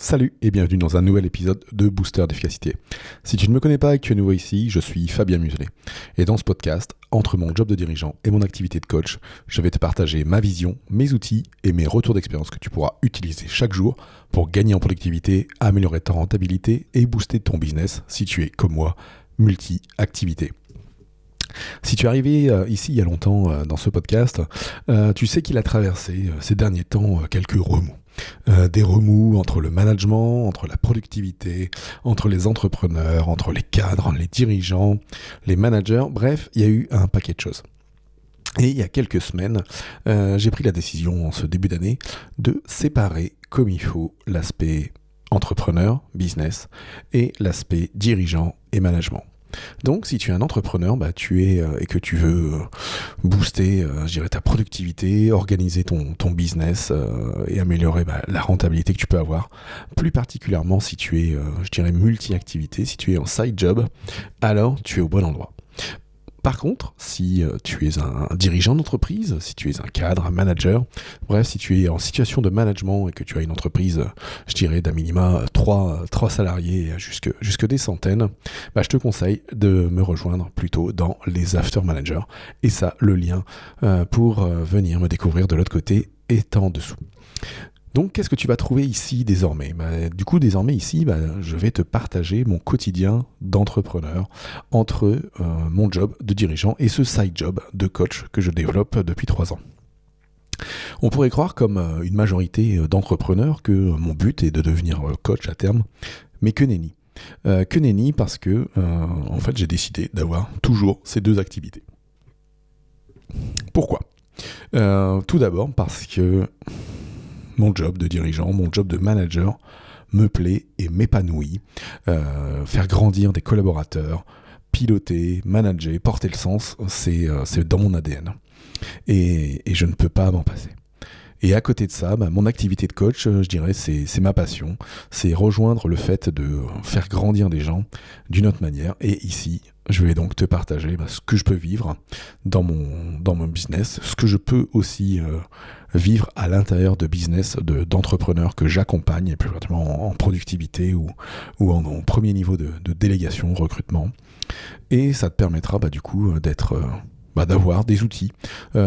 Salut et bienvenue dans un nouvel épisode de Booster d'efficacité. Si tu ne me connais pas et que tu es nouveau ici, je suis Fabien Muselet. Et dans ce podcast, entre mon job de dirigeant et mon activité de coach, je vais te partager ma vision, mes outils et mes retours d'expérience que tu pourras utiliser chaque jour pour gagner en productivité, améliorer ta rentabilité et booster ton business si tu es, comme moi, multi-activité. Si tu es arrivé ici il y a longtemps dans ce podcast, tu sais qu'il a traversé ces derniers temps quelques remous. Des remous entre le management, entre la productivité, entre les entrepreneurs, entre les cadres, les dirigeants, les managers, bref, il y a eu un paquet de choses. Et il y a quelques semaines, j'ai pris la décision en ce début d'année de séparer comme il faut l'aspect entrepreneur, business, et l'aspect dirigeant et management. Donc, si tu es un entrepreneur, et que tu veux booster, ta productivité, organiser ton business et améliorer la rentabilité que tu peux avoir, plus particulièrement si tu es, multi-activité, si tu es en side job, alors tu es au bon endroit. Par contre, si tu es un dirigeant d'entreprise, si tu es un cadre, un manager, bref, si tu es en situation de management et que tu as une entreprise, d'à minima 3 salariés jusque des centaines, je te conseille de me rejoindre plutôt dans les after managers. Et ça, le lien pour venir me découvrir de l'autre côté est en dessous. Donc, qu'est-ce que tu vas trouver ici désormais ? Désormais ici, je vais te partager mon quotidien d'entrepreneur entre mon job de dirigeant et ce side job de coach que je développe depuis 3 ans. On pourrait croire, comme une majorité d'entrepreneurs, que mon but est de devenir coach à terme, mais que nenni. Que nenni parce que, j'ai décidé d'avoir toujours ces deux activités. Pourquoi ? Tout d'abord parce que mon job de dirigeant, mon job de manager me plaît et m'épanouit. Faire grandir des collaborateurs, piloter, manager, porter le sens, c'est dans mon ADN. Et je ne peux pas m'en passer. Et à côté de ça, mon activité de coach, c'est ma passion. C'est rejoindre le fait de faire grandir des gens d'une autre manière. Et ici, je vais donc te partager ce que je peux vivre dans mon business, ce que je peux aussi vivre à l'intérieur de business d'entrepreneurs que j'accompagne, plus particulièrement en productivité ou en premier niveau de délégation, recrutement. Et ça te permettra d'avoir des outils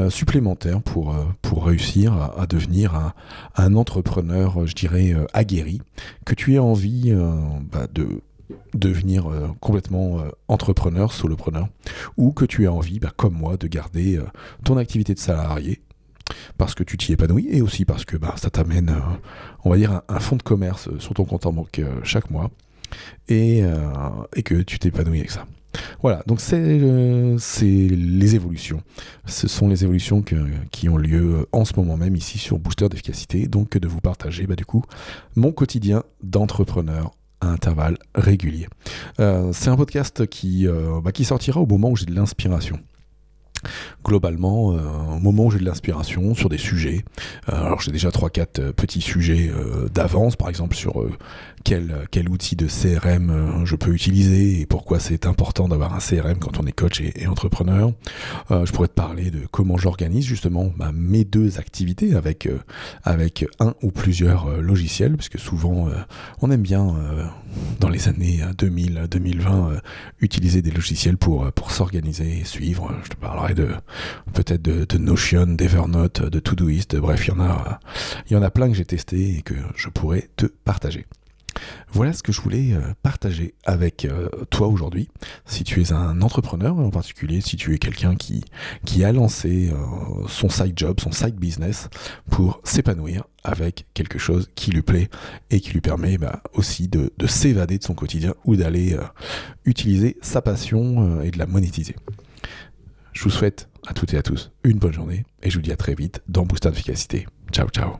supplémentaires pour réussir à devenir un entrepreneur, aguerri, que tu aies envie de devenir complètement entrepreneur, solopreneur, ou que tu aies envie, comme moi, de garder ton activité de salarié, parce que tu t'y épanouis, et aussi parce que ça t'amène, un fonds de commerce sur ton compte en banque chaque mois, et que tu t'épanouis avec ça. Voilà, donc c'est les évolutions. Ce sont les évolutions qui ont lieu en ce moment même ici sur Booster d'efficacité, donc de vous partager mon quotidien d'entrepreneur à intervalles réguliers. C'est un podcast qui sortira au moment où j'ai de l'inspiration. Globalement, au moment où j'ai de l'inspiration sur des sujets, alors j'ai déjà 3-4 petits sujets d'avance, par exemple sur quel outil de CRM je peux utiliser et pourquoi c'est important d'avoir un CRM quand on est coach et entrepreneur. Je pourrais te parler de comment j'organise justement mes deux activités avec un ou plusieurs logiciels, parce que souvent on aime bien dans les années 2000-2020 utiliser des logiciels pour s'organiser et suivre. Je te parlerai peut-être de Notion, d'Evernote, de Todoist, bref, il y en a plein que j'ai testé et que je pourrais te partager. Voilà ce que je voulais partager avec toi aujourd'hui. Si tu es un entrepreneur, en particulier si tu es quelqu'un qui a lancé son side job, son side business pour s'épanouir avec quelque chose qui lui plaît et qui lui permet aussi de s'évader de son quotidien ou d'aller utiliser sa passion et de la monétiser. Je vous souhaite à toutes et à tous une bonne journée et je vous dis à très vite dans Booster d'efficacité. Ciao, ciao.